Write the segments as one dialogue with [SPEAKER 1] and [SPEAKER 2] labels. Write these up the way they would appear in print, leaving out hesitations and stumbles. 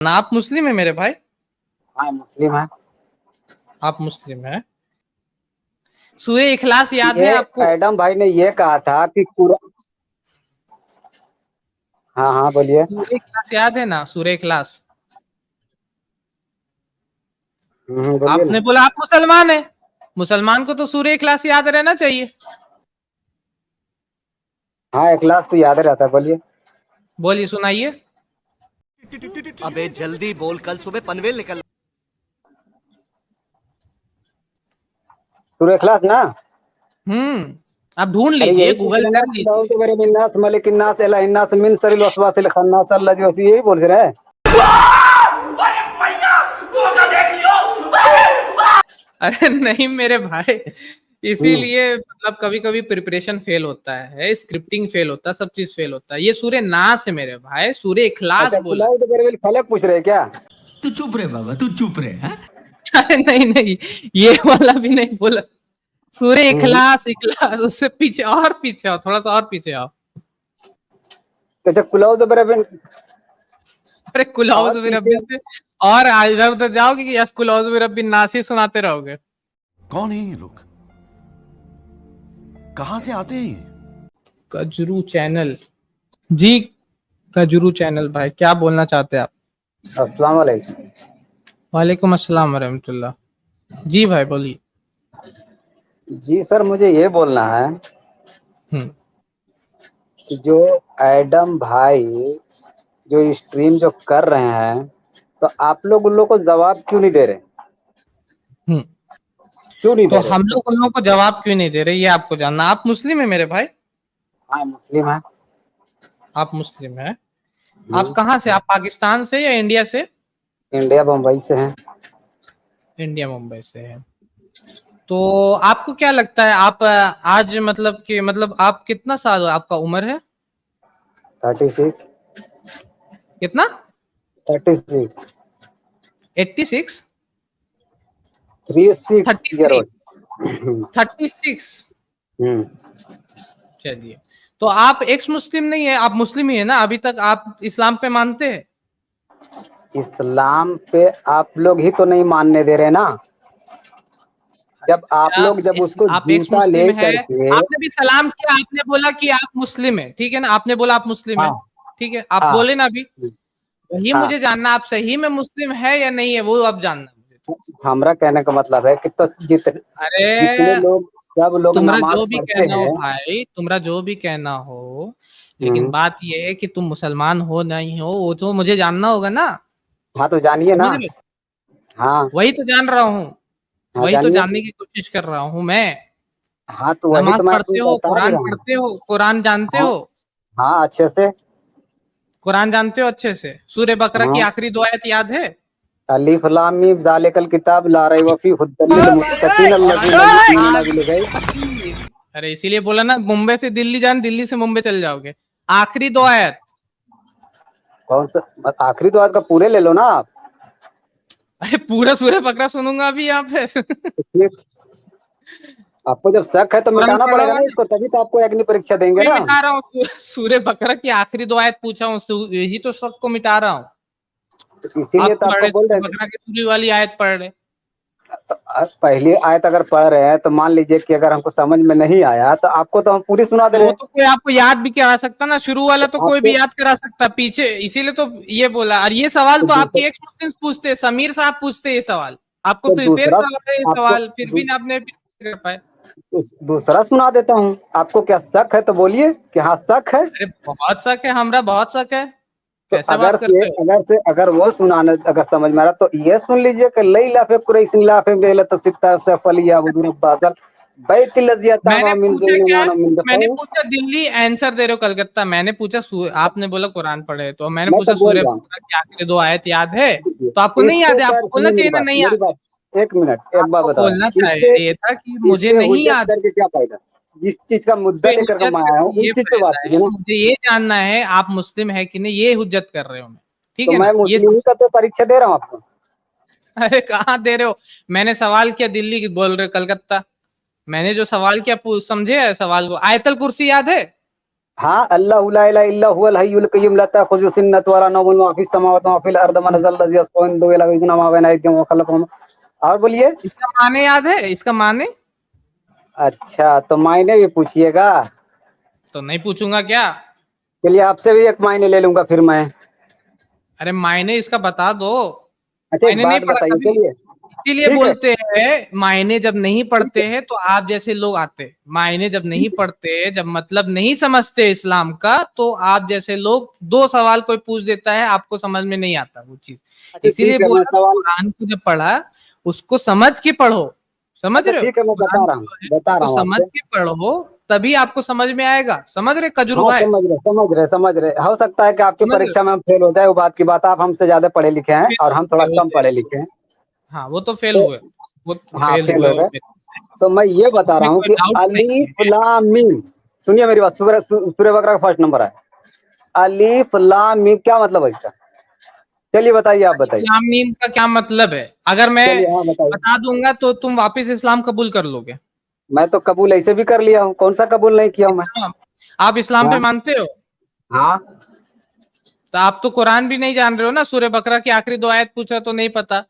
[SPEAKER 1] ना आप मुस्लिम है मेरे भाई?
[SPEAKER 2] हाँ मुस्लिम है।
[SPEAKER 1] आप मुस्लिम है? सूरह इखलास याद है
[SPEAKER 2] ये
[SPEAKER 1] आपको?
[SPEAKER 2] एडम भाई ने ये कहा था कि हाँ हाँ बोलिए।
[SPEAKER 1] सूरह इखलास याद है ना? सूरह इखलास।
[SPEAKER 2] बोलिए ना।
[SPEAKER 1] आपने बोला आप मुसलमान है, मुसलमान को तो सूरह इखलास याद रहना चाहिए।
[SPEAKER 2] हाँ इखलास तो याद रहता है, बोलिए।
[SPEAKER 1] बोलिए, सुनाइए।
[SPEAKER 3] अबे जल्दी बोल, कल सुबह पनवेल निकल।
[SPEAKER 2] सूरह इखलास ना।
[SPEAKER 1] आप ढूंढ
[SPEAKER 2] अरे
[SPEAKER 1] लीजिए,
[SPEAKER 2] यही पूछ
[SPEAKER 1] गूगल
[SPEAKER 2] रहे
[SPEAKER 1] कर
[SPEAKER 2] हैं
[SPEAKER 1] लीजिए।
[SPEAKER 2] मिन्नास मलिकिन्नास इलाहिन्नास मिन शरिल वसवासिल खन्नास अल्लाजी वसी, यही बोल रहे हैं।
[SPEAKER 1] अरे नहीं मेरे भाई,
[SPEAKER 2] हम्म।
[SPEAKER 1] इसीलिए मतलब कभी कभी प्रिपरेशन फेल होता है, स्क्रिप्टिंग फेल होता है, सब चीज फेल होता है। ये सूर्य नास है मेरे भाई, सूर्य इखलास
[SPEAKER 2] अच्छा
[SPEAKER 1] बोला।
[SPEAKER 2] कुलाउ तो बरेबिल फलक पूछ रहे हैं क्या?
[SPEAKER 3] तू चुप रहे बाबा, तू चुप रहे। हाँ?
[SPEAKER 1] अरे नहीं नहीं, ये वाला भी नहीं बोला। सूर्य
[SPEAKER 2] हम्म।
[SPEAKER 1] इखलास, इखलास उससे पीछे और पीछे आओ, थोड़ा सा और पीछे आओ।
[SPEAKER 2] अच्छा कुलाउ तो बरेबिल
[SPEAKER 1] अरे कुल
[SPEAKER 2] और
[SPEAKER 1] औज़ु
[SPEAKER 2] पीछे।
[SPEAKER 1] बिरब्बिन से और इधर उधर जाओगे कि यस कुल औज़ु बिरब्बिन नास ही सुनाते रहोगे।
[SPEAKER 3] कौन है ये लोग, कहां से आते हैं ये?
[SPEAKER 1] कजरू चैनल जी, कजरू चैनल भाई, क्या बोलना चाहते हैं आप?
[SPEAKER 2] अस्सलाम वालेकुम।
[SPEAKER 1] वालेकुम अस्सलाम वरहमतुल्लाह। जी भाई बोलिए।
[SPEAKER 2] जी सर, मुझे ये बोलना है
[SPEAKER 1] हम्म
[SPEAKER 2] कि जो एडम भाई जो स्ट्रीम जो कर रहे हैं, तो आप लोग उन लोग को जवाब क्यों नहीं दे रहे?
[SPEAKER 1] हम्म
[SPEAKER 2] क्यों नहीं
[SPEAKER 1] तो
[SPEAKER 2] दे रहे?
[SPEAKER 1] हम लोग उन लोगों को जवाब क्यों नहीं दे रहे, ये आपको जानना। आप मुस्लिम है मेरे भाई?
[SPEAKER 2] हाँ मुस्लिम है।
[SPEAKER 1] आप मुस्लिम है? आप
[SPEAKER 2] हम्म,
[SPEAKER 1] कहाँ से? आप पाकिस्तान से या इंडिया से?
[SPEAKER 2] इंडिया बम्बई से हैं।
[SPEAKER 1] इंडिया मुंबई से है। तो आपको क्या लगता है, आप आज मतलब कि मतलब आप कितना साल आपका उम्र है?
[SPEAKER 2] 36।
[SPEAKER 1] कितना?
[SPEAKER 2] 36।
[SPEAKER 1] 86?
[SPEAKER 2] 36 ईयर
[SPEAKER 1] 33?
[SPEAKER 2] ओल्ड।
[SPEAKER 1] 36?
[SPEAKER 2] हम्म।
[SPEAKER 1] चलिए, तो आप एक्स मुस्लिम नहीं है, आप मुस्लिम ही है ना अभी तक? आप इस्लाम पे मानते हैं?
[SPEAKER 2] इस्लाम पे आप लोग ही तो नहीं मानने दे रहे ना। जब आप लोग जब उसको
[SPEAKER 1] आप एक्स
[SPEAKER 2] जूता
[SPEAKER 1] मुस्लिम
[SPEAKER 2] ले
[SPEAKER 1] है?
[SPEAKER 2] करके।
[SPEAKER 1] आपने भी सलाम किया, आपने बोला कि आप मुस्लिम है, ठीक है ना? आपने बोला आप मुस्लिम है,
[SPEAKER 2] हाँ
[SPEAKER 1] ठीक है, आप
[SPEAKER 2] हाँ
[SPEAKER 1] बोले ना अभी। वही
[SPEAKER 2] हाँ।
[SPEAKER 1] मुझे जानना, आप सही में मुस्लिम है या नहीं है, वो अब जानना मुझे।
[SPEAKER 2] हमारा कहने का मतलब है कि तो जितने
[SPEAKER 1] अरे
[SPEAKER 2] लोग सब लोग
[SPEAKER 1] तुम्हारा
[SPEAKER 2] नमाज
[SPEAKER 1] जो भी
[SPEAKER 2] पढ़ते
[SPEAKER 1] कहना हो
[SPEAKER 2] हैं।
[SPEAKER 1] भाई, तुम्हारा जो भी कहना हो, लेकिन
[SPEAKER 2] हम्म।
[SPEAKER 1] बात ये है कि तुम मुसलमान हो नहीं हो, वो तो मुझे जानना होगा ना।
[SPEAKER 2] हाँ तो जानिए ना।
[SPEAKER 1] समझ रहे?
[SPEAKER 2] हाँ
[SPEAKER 1] वही तो जान रहा हूँ,
[SPEAKER 2] हाँ
[SPEAKER 1] वही तो
[SPEAKER 2] जानिए।
[SPEAKER 1] जानने की कोशिश कर रहा हूँ मैं।
[SPEAKER 2] हाँ तो वही
[SPEAKER 1] नमाज
[SPEAKER 2] तो मैं आपको
[SPEAKER 1] पढ़ते हो,
[SPEAKER 2] बता भी
[SPEAKER 1] कुरान
[SPEAKER 2] रहा हूँ।
[SPEAKER 1] पढ़ते हो, कुरान जानते
[SPEAKER 2] हाँ
[SPEAKER 1] हो?
[SPEAKER 2] हाँ अच्छे से।
[SPEAKER 1] कुरान जानते हो अच्छे से? सूर्य बकरा की
[SPEAKER 2] हाँ।
[SPEAKER 1] आखिरी दो आयत याद है?
[SPEAKER 2] अलिफ लाम मीम ज़ालिकल किताब ला रैब फीह हुद्दल लिल मुत्तकीन अल्लज़ीना युमिनूना बिल गैब।
[SPEAKER 1] अरे इसीलिए बोला ना, मुंबई से दिल्ली जान, दिल्ली से मुंबई चल जाओगे। आखिरी दो आयत।
[SPEAKER 2] कौन सा आखिरी तो आज का पूरे ले लो ना आप।
[SPEAKER 1] अरे पूरा सूर्य बकरा सुनूंगा अभी यहाँ पे।
[SPEAKER 2] इसलिए आपको जब शक है तो
[SPEAKER 1] कुरान
[SPEAKER 2] मिटाना
[SPEAKER 1] पढ़ा
[SPEAKER 2] पड़ेगा
[SPEAKER 1] हुआ
[SPEAKER 2] ना
[SPEAKER 1] है?
[SPEAKER 2] इसको, तभी तो आपको अग्नि परीक्षा देंगे
[SPEAKER 1] कोई
[SPEAKER 2] ना।
[SPEAKER 1] मिटा रहा हूँ, सूर्य बकरा की आखिरी दो आयत पूछा हूँ, यही तो शक को मिटा रहा हूँ।
[SPEAKER 2] तो इसीलिए
[SPEAKER 1] आप
[SPEAKER 2] तो
[SPEAKER 1] पढ़
[SPEAKER 2] आपको
[SPEAKER 1] रहे
[SPEAKER 2] बोल
[SPEAKER 1] सूर्य
[SPEAKER 2] रहे थे।
[SPEAKER 1] बकरा की पूरी वाली आयत पढ़ रहे।
[SPEAKER 2] तो पहली आयत अगर पढ़ रहे हैं तो मान लीजिए कि अगर हमको समझ में नहीं आया तो आपको तो हम पूरी सुना दे
[SPEAKER 1] तो
[SPEAKER 2] रहे
[SPEAKER 1] वो
[SPEAKER 2] हैं।
[SPEAKER 1] तो कोई आपको याद भी करा सकता ना, शुरू वाला तो
[SPEAKER 2] तो
[SPEAKER 1] कोई
[SPEAKER 2] आपको
[SPEAKER 1] भी याद करा सकता पीछे, इसीलिए तो ये बोला। और ये सवाल
[SPEAKER 2] तो
[SPEAKER 1] तो
[SPEAKER 2] दूसरा
[SPEAKER 1] आपके एक्स मुस्लिम पूछते हैं, समीर साहब पूछते हैं ये सवाल। आपको
[SPEAKER 2] तो
[SPEAKER 1] प्रिपेयर
[SPEAKER 2] दूसरा
[SPEAKER 1] करवाते हैं ये
[SPEAKER 2] आपको
[SPEAKER 1] सवाल, फिर भी आपने कर पाए।
[SPEAKER 2] दूसरा सुना देता हूँ। आपको क्या शक है तो बोलिए कि हाँ शक है।
[SPEAKER 1] अरे बहुत शक है, हमरा बहुत शक है।
[SPEAKER 2] तो
[SPEAKER 1] कैसे बात करते हो?
[SPEAKER 2] अगर वो सुनाने अगर समझ में आ रहा तो ये सुन लीजिए कि लई लाफे कुरैसिन लाफे बेलत सित्ता सफलिया बुदुर बादल बैतिल लजिया
[SPEAKER 1] मैंने
[SPEAKER 2] तामा मिन
[SPEAKER 1] पूछा
[SPEAKER 2] ज़ैन
[SPEAKER 1] क्या?
[SPEAKER 2] वाना मिन
[SPEAKER 1] मैंने
[SPEAKER 2] दफौ।
[SPEAKER 1] पूछा दिल्ली, आंसर दे रहे हो कलकत्ता। मैंने पूछा आपने बोला कुरान पढ़े, तो मैंने
[SPEAKER 2] मैं तो
[SPEAKER 1] पूछा
[SPEAKER 2] बोल
[SPEAKER 1] सूर्य
[SPEAKER 2] रहा हूँ।
[SPEAKER 1] बकरा की आखिरी दो आयत याद है?
[SPEAKER 2] देखिए,
[SPEAKER 1] तो आपको नहीं
[SPEAKER 2] इसके
[SPEAKER 1] याद है,
[SPEAKER 2] ऊपर
[SPEAKER 1] आपको बोलना
[SPEAKER 2] सुनिए
[SPEAKER 1] चाहिए ना नहीं
[SPEAKER 2] मेरी
[SPEAKER 1] याद।
[SPEAKER 2] बात एक मिनट एक बात
[SPEAKER 1] आपको
[SPEAKER 2] बता रहा
[SPEAKER 1] बोलना
[SPEAKER 2] हूँ।
[SPEAKER 1] चाहिए था कि
[SPEAKER 2] इस
[SPEAKER 1] मुझे
[SPEAKER 2] पे
[SPEAKER 1] नहीं
[SPEAKER 2] हुज्जत
[SPEAKER 1] याद।
[SPEAKER 2] करके क्या फायदा? जिस चीज का
[SPEAKER 1] इस
[SPEAKER 2] मुद्दा
[SPEAKER 1] पे
[SPEAKER 2] लेकर के
[SPEAKER 1] हुज्जत
[SPEAKER 2] मैं आया हूँ
[SPEAKER 1] करके
[SPEAKER 2] उस
[SPEAKER 1] ये
[SPEAKER 2] चीज पे बात
[SPEAKER 1] फायदा
[SPEAKER 2] कीजिए
[SPEAKER 1] है,
[SPEAKER 2] ना।
[SPEAKER 1] मुझे ये जानना है आप मुस्लिम है कि नहीं, ये हुज्जत कर रहे हो मैं, ठीक
[SPEAKER 2] तो
[SPEAKER 1] है
[SPEAKER 2] मैं
[SPEAKER 1] ना? ये
[SPEAKER 2] मुस्लिम
[SPEAKER 1] समझ।
[SPEAKER 2] का तो परीक्षा दे रहा हूँ आपको।
[SPEAKER 1] अरे कहाँ दे रहे हो? मैंने सवाल किया, दिल्ली बोल रहे हो कलकत्ता। मैंने जो सवाल किया समझे है सवाल को? आयतल कुर्सी याद है?
[SPEAKER 2] हाँ, अल्लाहु ला इलाहा इल्ला हुवल हय्युल कय्यूम ला ताखुज़ुहु सिन्नतुन वला नौमुन मा फ़िस समावाति व मा फ़िल अर्दि मन ज़ल्लज़ी यस्क़ु इला बिइज़्निहि मा बैना अयदीहिम व ख़लफ़हुम। और बोलिए।
[SPEAKER 1] इसका माने याद है, इसका माने?
[SPEAKER 2] अच्छा, तो मायने भी पूछिएगा?
[SPEAKER 1] तो नहीं पूछूंगा क्या?
[SPEAKER 2] चलिए आपसे भी एक मायने ले लूंगा फिर मैं।
[SPEAKER 1] अरे मायने इसका बता दो।
[SPEAKER 2] अच्छा, एक
[SPEAKER 1] मायने नहीं
[SPEAKER 2] बात
[SPEAKER 1] पढ़ा
[SPEAKER 2] बताइए,
[SPEAKER 1] कभी,
[SPEAKER 2] चलिए।
[SPEAKER 1] इसीलिए
[SPEAKER 2] ठीक है,
[SPEAKER 1] बोलते हैं मायने जब नहीं
[SPEAKER 2] ठीक
[SPEAKER 1] पढ़ते
[SPEAKER 2] है,
[SPEAKER 1] हैं तो आप जैसे लोग आते, मायने जब नहीं
[SPEAKER 2] ठीक है।
[SPEAKER 1] पढ़ते, जब मतलब नहीं समझते इस्लाम का, तो आप जैसे लोग दो सवाल कोई पूछ देता है, आपको समझ में नहीं आता वो चीज।
[SPEAKER 2] अच्छा
[SPEAKER 1] इसीलिए
[SPEAKER 2] ठीक है, मैं
[SPEAKER 1] बोला कि
[SPEAKER 2] सवाल।
[SPEAKER 1] कुरान को जब पढ़ा उसको समझ के पढ़ो, समझ
[SPEAKER 2] अच्छा
[SPEAKER 1] रहे हो?
[SPEAKER 2] ठीक है, मैं
[SPEAKER 1] कुरान जो है
[SPEAKER 2] बता
[SPEAKER 1] उसको
[SPEAKER 2] रहा हूँ
[SPEAKER 1] समझ
[SPEAKER 2] आपसे।
[SPEAKER 1] के पढ़ो, तभी आपको समझ में आएगा। समझ रहे?
[SPEAKER 2] हाँ,
[SPEAKER 1] कजरुबा है,
[SPEAKER 2] समझ रहे। हो सकता है कि आपकी
[SPEAKER 1] समझ रहे हो?
[SPEAKER 2] परीक्षा में हम फेल हो जाए, वो बात की बात। आप हमसे ज्यादा पढ़े लिखे हैं
[SPEAKER 1] फेल
[SPEAKER 2] और हम थोड़ा कम
[SPEAKER 1] होते,
[SPEAKER 2] पढ़े लिखे हैं।
[SPEAKER 1] हाँ वो तो फेल
[SPEAKER 2] तो
[SPEAKER 1] हुए, वो तो
[SPEAKER 2] हाँ,
[SPEAKER 1] फेल
[SPEAKER 2] फेल
[SPEAKER 1] हुए
[SPEAKER 2] हो गए। तो मैं ये बता
[SPEAKER 1] उसमें
[SPEAKER 2] रहा हूँ
[SPEAKER 1] कोई
[SPEAKER 2] कि
[SPEAKER 1] डाउट नहीं
[SPEAKER 2] अलीफ
[SPEAKER 1] है।
[SPEAKER 2] लाम मीम। सुनिए मेरी बात, सूर्य बकरा का फर्स्ट नंबर है। अलीफ लाम मीम क्या मतलब है इसका? चलिए बताइए, आप बताइए।
[SPEAKER 1] इस्लाम मीम का क्या मतलब है? अगर मैं
[SPEAKER 2] चलिए, हाँ बताइए।
[SPEAKER 1] बता दूंगा तो तुम वापस इस्लाम कबूल कर लोगे?
[SPEAKER 2] मैं तो कबूल ऐसे भी कर लिया हूँ, कौन सा कबूल नहीं किया हूँ मैं।
[SPEAKER 1] इस्लाम, आप इस्लाम पे
[SPEAKER 2] हाँ,
[SPEAKER 1] मानते हो?
[SPEAKER 2] हाँ।
[SPEAKER 1] तो आप तो कुरान भी नहीं जान रहे हो ना। सूर्य बकरा की आखिरी दो आयत पूछा तो नहीं पता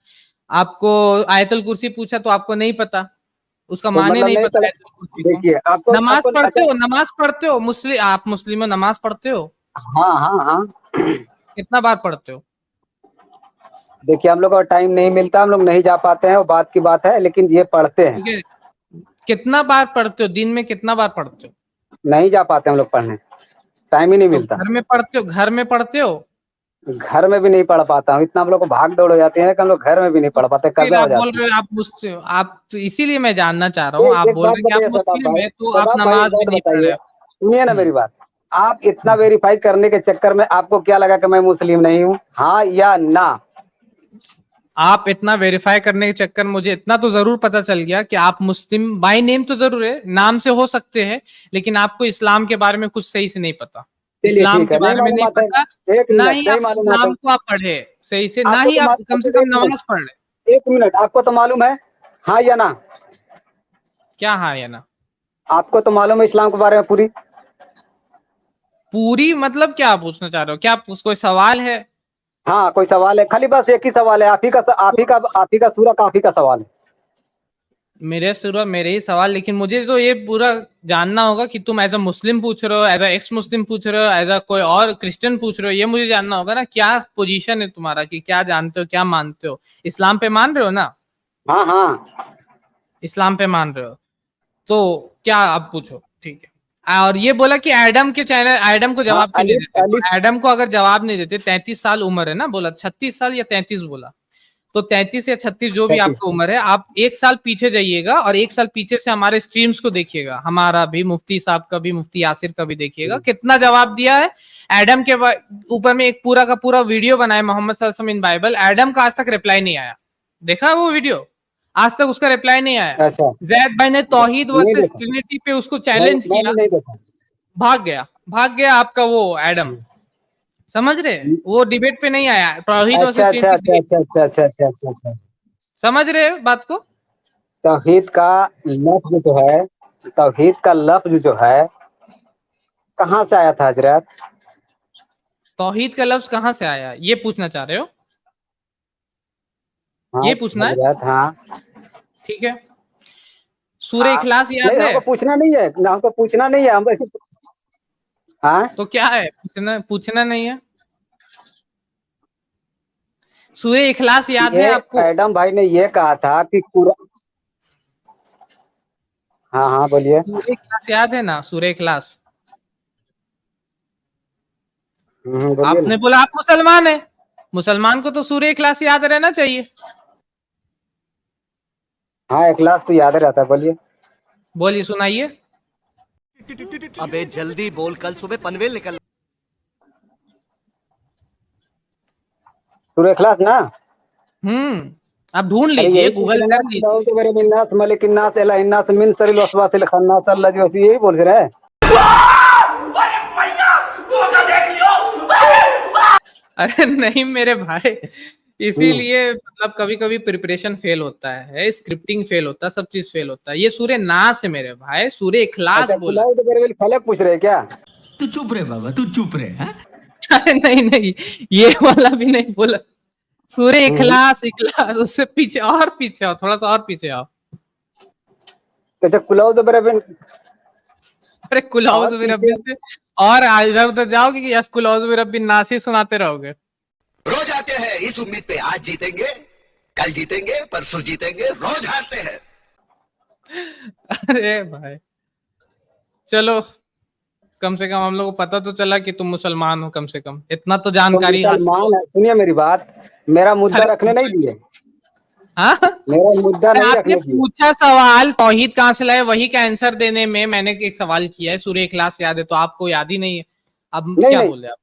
[SPEAKER 1] आपको, आयतुल कुर्सी पूछा तो आपको नहीं पता, उसका
[SPEAKER 2] तो
[SPEAKER 1] माने
[SPEAKER 2] मतलब
[SPEAKER 1] नहीं
[SPEAKER 2] नहीं
[SPEAKER 1] पता
[SPEAKER 2] चला।
[SPEAKER 1] आयतुल कुर्सी को।
[SPEAKER 2] देखिए, आपको
[SPEAKER 1] नमाज
[SPEAKER 2] आपको
[SPEAKER 1] पढ़ते
[SPEAKER 2] अच्छा।
[SPEAKER 1] हो, नमाज पढ़ते हो, मुस्लिम, आप मुस्लिम हो, नमाज पढ़ते हो?
[SPEAKER 2] हाँ, हाँ, हाँ।
[SPEAKER 1] कितना बार पढ़ते हो?
[SPEAKER 2] देखिए, हम लोग को टाइम नहीं मिलता, हम लोग नहीं जा पाते हैं, वो बात की बात है, लेकिन ये पढ़ते हैं।
[SPEAKER 1] ठीक है, कितना बार पढ़ते हो? दिन में कितना बार पढ़ते हो?
[SPEAKER 2] नहीं जा पाते हम लोग पढ़ने, टाइम ही नहीं
[SPEAKER 1] तो
[SPEAKER 2] मिलता।
[SPEAKER 1] घर में पढ़ते हो? घर में पढ़ते हो?
[SPEAKER 2] घर में भी नहीं पढ़ पाता हूँ, इतना हम लोग को भाग दौड़ हो जाती है कि हम लोग घर में भी नहीं
[SPEAKER 1] तो
[SPEAKER 2] पढ़ पाते,
[SPEAKER 1] फिर
[SPEAKER 2] कज़ा हो
[SPEAKER 1] आप बोल
[SPEAKER 2] जाती
[SPEAKER 1] रहे हो आप मुझसे, आप तो इसीलिए मैं जानना चाह रहा हूँ, आप
[SPEAKER 2] एक
[SPEAKER 1] बोल
[SPEAKER 2] बात
[SPEAKER 1] रहे हैं कि आप
[SPEAKER 2] बताइए
[SPEAKER 1] मुस्लिम है तो आप
[SPEAKER 2] शताब भाई, एक
[SPEAKER 1] नमाज भी
[SPEAKER 2] बात
[SPEAKER 1] नहीं पढ़ रहे
[SPEAKER 2] बताइए।
[SPEAKER 1] हो।
[SPEAKER 2] सुनिए ना
[SPEAKER 1] हम्म,
[SPEAKER 2] मेरी बात। आप इतना
[SPEAKER 1] हम्म।
[SPEAKER 2] वेरीफाई करने के चक्कर में आपको क्या लगा कि मैं मुस्लिम नहीं हूँ, हाँ या ना?
[SPEAKER 1] आप इतना वेरीफाई करने के चक्कर में मुझे इतना तो जरूर पता चल गया कि आप मुस्लिम बाय नेम तो जरूर है, नाम से हो सकते हैं, लेकिन आपको इस्लाम के बारे में कुछ सही से नहीं पता।
[SPEAKER 2] चलिए
[SPEAKER 1] इस्लाम
[SPEAKER 2] ठीक
[SPEAKER 1] के
[SPEAKER 2] है, नहीं
[SPEAKER 1] बारे में नहीं
[SPEAKER 2] मालूमात है।
[SPEAKER 1] पता,
[SPEAKER 2] एक
[SPEAKER 1] ना
[SPEAKER 2] मिनट,
[SPEAKER 1] ही
[SPEAKER 2] नहीं
[SPEAKER 1] आप
[SPEAKER 2] मालूमात है।
[SPEAKER 1] इस्लाम को आप पढ़े सही से, ना
[SPEAKER 2] आपको
[SPEAKER 1] ही
[SPEAKER 2] तो
[SPEAKER 1] आप कम से
[SPEAKER 2] अच्छा,
[SPEAKER 1] कम
[SPEAKER 2] एक मिनट,
[SPEAKER 1] नमाज पढ़ रहे।
[SPEAKER 2] एक मिनट, आपको तो मालूम है, हाँ या ना?
[SPEAKER 1] क्या हाँ या ना?
[SPEAKER 2] आपको तो मालूम है इस्लाम के बारे में पूरी?
[SPEAKER 1] पूरी मतलब क्या पूछना चाह रहे हो? क्या कोई सवाल है?
[SPEAKER 2] हाँ, कोई सवाल है? खाली बस एक ही सवाल है, आप ही का सूरह का, आप ही का सवाल है।
[SPEAKER 1] मेरे सिर्फ मेरे ही सवाल, लेकिन मुझे तो ये पूरा जानना होगा कि तुम एज अ मुस्लिम पूछ रहे हो, एज अ एक्स मुस्लिम पूछ रहे हो, एज अ कोई और क्रिश्चियन पूछ रहे हो, ये मुझे जानना होगा ना, क्या पोजीशन है तुम्हारा, कि क्या जानते हो, क्या मानते हो। इस्लाम पे मान रहे हो ना?
[SPEAKER 2] हाँ, हाँ।
[SPEAKER 1] इस्लाम पे मान रहे हो तो क्या, आप पूछो, ठीक है। और ये बोला कि एडम के चैनल, एडम को
[SPEAKER 2] हाँ,
[SPEAKER 1] जवाब क्यों नहीं
[SPEAKER 2] अलिफ
[SPEAKER 1] देते? तो
[SPEAKER 2] अलिफ।
[SPEAKER 1] एडम को अगर जवाब नहीं देते, 33 साल उम्र है ना, बोला 36 साल या 33 बोला, तो 33 या 36 जो भी
[SPEAKER 2] छत्तीस।
[SPEAKER 1] आपका उम्र है, आप एक साल पीछे जाइएगा और एक साल पीछे से हमारे स्ट्रीम्स को देखिएगा, हमारा भी, मुफ्ती साहब का भी, मुफ्ती यासिर का भी देखिएगा, कितना जवाब दिया है एडम के ऊपर में। एक पूरा का पूरा वीडियो बनाया मोहम्मद सल्लल्लाहु अलैहि वसल्लम इन बाइबल, एडम का आज तक रिप्लाई नहीं आया। देखा वो वीडियो? आज तक उसका रिप्लाई नहीं आया।
[SPEAKER 2] अच्छा।
[SPEAKER 1] जैद भाई ने तौहीद
[SPEAKER 2] नहीं
[SPEAKER 1] वर्सेस
[SPEAKER 2] देखा।
[SPEAKER 1] ट्रिनिटी पे उसको चैलेंज
[SPEAKER 2] मैंने
[SPEAKER 1] किया,
[SPEAKER 2] नहीं देखा।
[SPEAKER 1] भाग गया, भाग गया आपका वो एडम। समझ रहे? वो डिबेट पे नहीं आया, तौहीद
[SPEAKER 2] अच्छा,
[SPEAKER 1] वर्सेस
[SPEAKER 2] अच्छा, अच्छा,
[SPEAKER 1] ट्रिनिटी।
[SPEAKER 2] अच्छा, अच्छा, अच्छा, अच्छा, अच्छा, अच्छा।
[SPEAKER 1] समझ रहे हैं बात को?
[SPEAKER 2] तौहीद का लफ्ज जो है, तौहीद का लफ्ज जो है, कहाँ से आया था हजरत?
[SPEAKER 1] तौहीद का लफ्ज कहाँ से आया, ये पूछना चाह रहे हो?
[SPEAKER 2] हाँ
[SPEAKER 1] ये पूछना है,
[SPEAKER 2] हजरत, हाँ।
[SPEAKER 1] ठीक है। सूर्य
[SPEAKER 2] हाँ,
[SPEAKER 1] इखलास
[SPEAKER 2] नहीं
[SPEAKER 1] याद है?
[SPEAKER 2] हमको पूछना नहीं है ना, हमको पूछना नहीं है, हम ऐसे। हाँ।
[SPEAKER 1] तो क्या है, पूछना, पूछना नहीं है? सूर्य इखलास याद
[SPEAKER 2] ये
[SPEAKER 1] है आपको?
[SPEAKER 2] एडम भाई ने ये कहा था कि हाँ, हाँ, बोलिए।
[SPEAKER 1] सूर्य इखलास याद है ना, सूर्य इखलास?
[SPEAKER 2] बोलिए
[SPEAKER 1] आपने
[SPEAKER 2] ना।
[SPEAKER 1] बोला आप मुसलमान है, मुसलमान को तो सूर्य इखलास याद रहना चाहिए।
[SPEAKER 2] हाँ, एक क्लास तो याद रहता है, बोलिए।
[SPEAKER 1] बोलिए, सुनाइए।
[SPEAKER 3] अबे जल्दी बोल, कल सुबह पनवेल निकल।
[SPEAKER 2] सूर्य क्लास ना।
[SPEAKER 1] आप ढूंढ
[SPEAKER 2] अरे
[SPEAKER 1] लीजिए,
[SPEAKER 2] यही पूछ
[SPEAKER 1] गूगल
[SPEAKER 2] रहे
[SPEAKER 1] कर
[SPEAKER 2] ना,
[SPEAKER 1] लीजिए।
[SPEAKER 2] मेरे मिन्नास मलिकिन्नास इलाहिन्नास मिन शर्रिल वसवासिल खन्नास अल्लज़ी वसी, यही बोल रहे हैं।
[SPEAKER 1] अरे नहीं मेरे भाई,
[SPEAKER 2] हम्म।
[SPEAKER 1] इसीलिए मतलब कभी कभी प्रिपरेशन फेल होता है, स्क्रिप्टिंग फेल होता है, सब चीज फेल होता है। ये सूर्य नास है मेरे भाई, सूर्य इखलास
[SPEAKER 2] अच्छा,
[SPEAKER 1] बोला।
[SPEAKER 2] कुलाउ तो मेरे फलक पूछ रहे हैं क्या?
[SPEAKER 4] तू चुप रहे बाबा, तू चुप रहे। हाँ?
[SPEAKER 1] नहीं नहीं, ये वाला भी नहीं बोला। सूर्य इखलास इखलास, उससे पीछे और पीछे आओ, थोड़ा सा और पीछे आओ।
[SPEAKER 2] कहते कुलाउद बिरबिन,
[SPEAKER 1] अरे कुलाउज़
[SPEAKER 2] और
[SPEAKER 1] बिरब्बिन से और इधर उधर जाओगे कि यस कुलाउज़ बिरब्बिन नास ही सुनाते रहोगे।
[SPEAKER 3] रोज आते हैं इस उम्मीद पे आज जीतेंगे, कल जीतेंगे, परसों जीतेंगे, रोज हारते हैं।
[SPEAKER 1] अरे भाई चलो, कम से कम हम लोग को पता तो चला कि तुम मुसलमान हो, कम से कम इतना तो
[SPEAKER 2] तो
[SPEAKER 1] जानकारी हासिल
[SPEAKER 2] मुसलमान है। सुनिए मेरी बात, मेरा मुद्दा
[SPEAKER 1] अरे
[SPEAKER 2] रखने नहीं दिए,
[SPEAKER 1] हाँ?
[SPEAKER 2] मेरा मुद्दा
[SPEAKER 1] अरे
[SPEAKER 2] नहीं
[SPEAKER 1] आपने
[SPEAKER 2] रखने दिए।
[SPEAKER 1] पूछा सवाल तौहीद कहाँ से लाए, वही का आंसर देने में मैंने एक सवाल किया है, सूर्य इखलास याद है तो आपको याद ही नहीं है। अब
[SPEAKER 2] नहीं
[SPEAKER 1] क्या
[SPEAKER 2] नहीं,
[SPEAKER 1] बोले आप?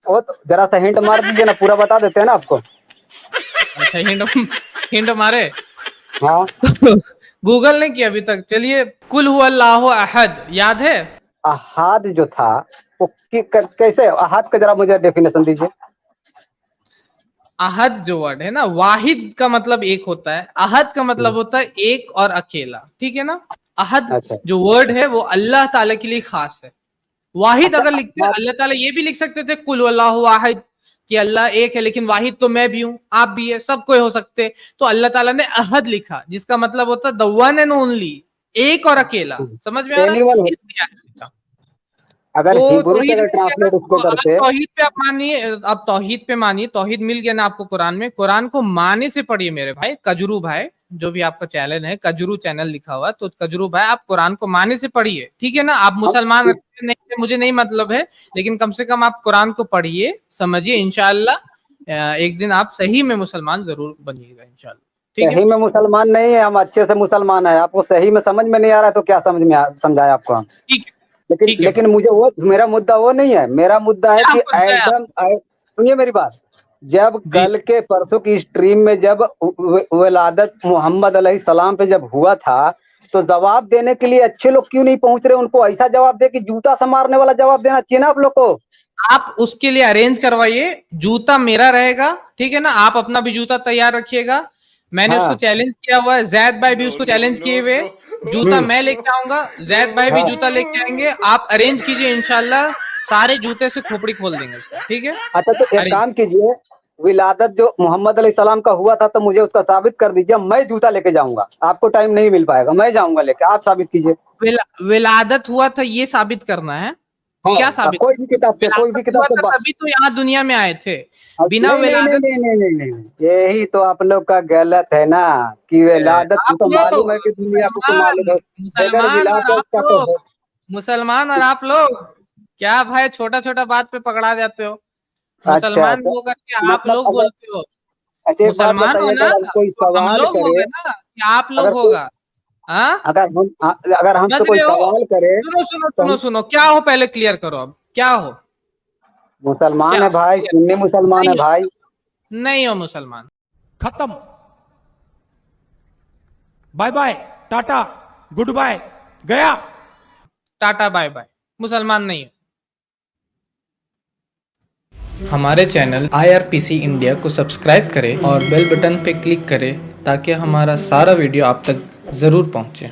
[SPEAKER 2] वो तो जरा सा हिंट मार दीजिए ना, पूरा बता देते हैं ना आपको।
[SPEAKER 1] अच्छा हिंट हिंट मारे।
[SPEAKER 2] हाँ,
[SPEAKER 1] गूगल नहीं किया अभी तक। चलिए, कुल हुवल्लाहु अहद याद है?
[SPEAKER 2] अहाद जो था वो कैसे अहाद का जरा मुझे डेफिनेशन दीजिए।
[SPEAKER 1] अहद जो वर्ड है ना, वाहिद का मतलब एक होता है, अहद का मतलब होता है एक और अकेला, ठीक है ना। अहद
[SPEAKER 2] अच्छा
[SPEAKER 1] जो वर्ड है वो अल्लाह ताला के लिए खास है। वाहिद
[SPEAKER 2] अच्छा,
[SPEAKER 1] अगर लिखते हैं अल्लाह ताला ये भी लिख सकते थे कुल वल्लाहु वाहिद, कि अल्लाह एक है, लेकिन वाहिद तो मैं भी हूं, आप भी है, सब कोई हो सकते। तो अल्लाह ताला ने अहद लिखा, जिसका मतलब होता है द वन एंड ओनली, एक और अकेला। समझ में आ रहा
[SPEAKER 2] एनीवन
[SPEAKER 1] है?
[SPEAKER 2] हो,
[SPEAKER 1] इसलिए अहद लिखा।
[SPEAKER 2] अगर
[SPEAKER 1] तो
[SPEAKER 2] हिब्रू से
[SPEAKER 1] तौहीद
[SPEAKER 2] अगर
[SPEAKER 1] मिल गया ना,
[SPEAKER 2] ट्रांसलेट उसको
[SPEAKER 1] तो आप
[SPEAKER 2] करते।
[SPEAKER 1] तौहीद पे आप मानिए, आप तौहीद पे मानिए, तौहीद मिल गया ना आपको कुरान में। कुरान को माने से पढ़िए मेरे भाई, कजरू भाई, जो भी आपका चैनल है कजरू चैनल लिखा हुआ, तो कजरू भाई आप कुरान को माने से पढ़िए, ठीक है ना। आप मुसलमान
[SPEAKER 2] इस,
[SPEAKER 1] नहीं, मुझे नहीं मतलब है, लेकिन कम से कम आप कुरान को पढ़िए, समझिए, इंशाअल्लाह एक दिन आप सही में मुसलमान जरूर बनिएगा इंशाअल्लाह, ठीक है।
[SPEAKER 2] सही में मुसलमान नहीं है हम, अच्छे से मुसलमान है। आपको सही में समझ में नहीं आ रहा है तो क्या समझ में समझाए आपको हम।
[SPEAKER 1] ठीक
[SPEAKER 2] लेकिन
[SPEAKER 1] ठीक है
[SPEAKER 2] लेकिन
[SPEAKER 1] भाई।
[SPEAKER 2] मुझे वो, मेरा मुद्दा वो नहीं है। मेरा मुद्दा है
[SPEAKER 1] क्या
[SPEAKER 2] कि
[SPEAKER 1] मुद्दा है
[SPEAKER 2] एडम,
[SPEAKER 1] आपका?
[SPEAKER 2] सुनिए मेरी बात, जब
[SPEAKER 1] जी
[SPEAKER 2] कल के परसों की स्ट्रीम में जब विलादत मोहम्मद अलैहिस्सलाम पे जब हुआ था, तो जवाब देने के लिए अच्छे लोग क्यों नहीं पहुंच रहे? उनको ऐसा जवाब दे कि जूता से मारने वाला जवाब देना चाहिए ना आप लोग को।
[SPEAKER 1] आप उसके लिए अरेंज करवाइए, जूता मेरा रहेगा, ठीक है ना। आप अपना भी जूता तैयार रखिएगा। मैंने उसको
[SPEAKER 2] हाँ,
[SPEAKER 1] चैलेंज किया हुआ है, जैद भाई भी उसको चैलेंज किए हुए। जूता मैं लेके आऊंगा, जैद भाई भी
[SPEAKER 2] हाँ।
[SPEAKER 1] जूता लेके आएंगे। आप अरेंज कीजिए, इंशाल्लाह सारे जूते से खोपड़ी खोल देंगे उसका, ठीक है।
[SPEAKER 2] अच्छा तो एक
[SPEAKER 1] अरेंज
[SPEAKER 2] काम कीजिए, विलादत जो मोहम्मद अलैहिस्सलाम का हुआ था तो मुझे उसका साबित कर दीजिए, मैं जूता लेके जाऊंगा। आपको टाइम नहीं मिल पाएगा, मैं जाऊंगा लेके, आप साबित कीजिए।
[SPEAKER 1] विलादत हुआ था ये साबित करना है। क्या
[SPEAKER 2] हाँ,
[SPEAKER 1] साबित?
[SPEAKER 2] कोई भी किताब से, कोई भी
[SPEAKER 1] विलादत
[SPEAKER 2] किताब
[SPEAKER 1] हुआ
[SPEAKER 2] से
[SPEAKER 1] था तभी तो यहाँ दुनिया में आए थे। बिना
[SPEAKER 2] नहीं नहीं नहीं
[SPEAKER 1] विलादत
[SPEAKER 2] नहीं नहीं नहीं नहीं, यही तो आप लोग का गलत है ना, कि विलादत
[SPEAKER 1] आप
[SPEAKER 2] तो
[SPEAKER 1] लोग
[SPEAKER 2] मालूम है कि दुनिया को तो
[SPEAKER 1] मुसलमान
[SPEAKER 2] मालूम है, बगैर
[SPEAKER 1] मुसलमान और
[SPEAKER 2] विलादत
[SPEAKER 1] आप
[SPEAKER 2] का तो
[SPEAKER 1] लोग मुसलमान और आप लोग क्या भाई, छोटा छोटा बात पे पकड़ा जाते हो।
[SPEAKER 2] अच्छा
[SPEAKER 1] मुसलमान
[SPEAKER 2] तो
[SPEAKER 1] हो करके आप
[SPEAKER 2] मतलब
[SPEAKER 1] लोग
[SPEAKER 2] अगर,
[SPEAKER 1] बोलते हो।
[SPEAKER 2] अच्छा एक बात
[SPEAKER 1] मुसलमान हो
[SPEAKER 2] बताइए,
[SPEAKER 1] ना
[SPEAKER 2] अगर कोई
[SPEAKER 1] तो हम
[SPEAKER 2] सवाल
[SPEAKER 1] लोग हो
[SPEAKER 2] करे,
[SPEAKER 1] गए ना कि आप लोग
[SPEAKER 2] अगर कोई,
[SPEAKER 1] होगा। हाँ,
[SPEAKER 2] अगर
[SPEAKER 1] समझ
[SPEAKER 2] हमसे कोई
[SPEAKER 1] रहे हो?
[SPEAKER 2] सवाल करे
[SPEAKER 1] सुनो सुनो
[SPEAKER 2] तो
[SPEAKER 1] सुनो
[SPEAKER 2] हम,
[SPEAKER 1] सुनो, क्या हो पहले क्लियर करो, अब क्या हो?
[SPEAKER 2] मुसलमान
[SPEAKER 1] क्या
[SPEAKER 2] है भाई,
[SPEAKER 1] clear?
[SPEAKER 2] सुन्नी मुसलमान है
[SPEAKER 1] नहीं हो,
[SPEAKER 2] भाई।
[SPEAKER 1] नहीं हो मुसलमान।
[SPEAKER 5] खत्म, bye bye, tata, good bye, गया।
[SPEAKER 1] टाटा बाय बाय, मुसलमान नहीं हो। हमारे चैनल IRPC इंडिया को सब्सक्राइब करें और बेल बटन पे क्लिक करें ताकि हमारा सारा वीडियो आप तक ज़रूर पहुंचे।